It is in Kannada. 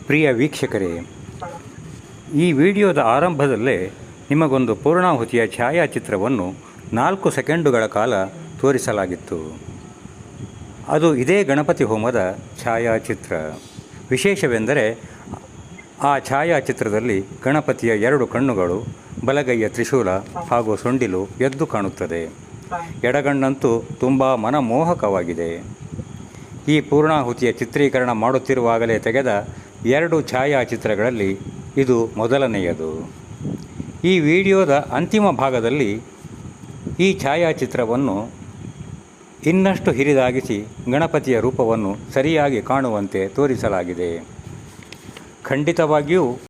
ಪ್ರಿಯ ವೀಕ್ಷಕರೇ, ಈ ವಿಡಿಯೋದ ಆರಂಭದಲ್ಲೇ ನಿಮಗೊಂದು ಪೂರ್ಣಾಹುತಿಯ ಛಾಯಾಚಿತ್ರವನ್ನು 4 ಸೆಕೆಂಡುಗಳ ಕಾಲ ತೋರಿಸಲಾಗಿತ್ತು. ಅದು ಇದೇ ಗಣಪತಿ ಹೋಮದ ಛಾಯಾಚಿತ್ರ. ವಿಶೇಷವೆಂದರೆ ಆ ಛಾಯಾಚಿತ್ರದಲ್ಲಿ ಗಣಪತಿಯ 2 ಕಣ್ಣುಗಳು, ಬಲಗೈಯ ತ್ರಿಶೂಲ ಹಾಗೂ ಸೊಂಡಿಲು ಎದ್ದು ಕಾಣುತ್ತದೆ. ಎಡಗಣ್ಣಂತೂ ತುಂಬ ಮನಮೋಹಕವಾಗಿದೆ. ಈ ಪೂರ್ಣಾಹುತಿಯ ಚಿತ್ರೀಕರಣ ಮಾಡುತ್ತಿರುವಾಗಲೇ ತೆಗೆದ 2 ಛಾಯಾಚಿತ್ರಗಳಲ್ಲಿ ಇದು ಮೊದಲನೆಯದು. ಈ ವಿಡಿಯೋದ ಅಂತಿಮ ಭಾಗದಲ್ಲಿ ಈ ಛಾಯಾಚಿತ್ರವನ್ನು ಇನ್ನಷ್ಟು ಹಿರಿದಾಗಿಸಿ ಗಣಪತಿಯ ರೂಪವನ್ನು ಸರಿಯಾಗಿ ಕಾಣುವಂತೆ ತೋರಿಸಲಾಗಿದೆ. ಖಂಡಿತವಾಗಿಯೂ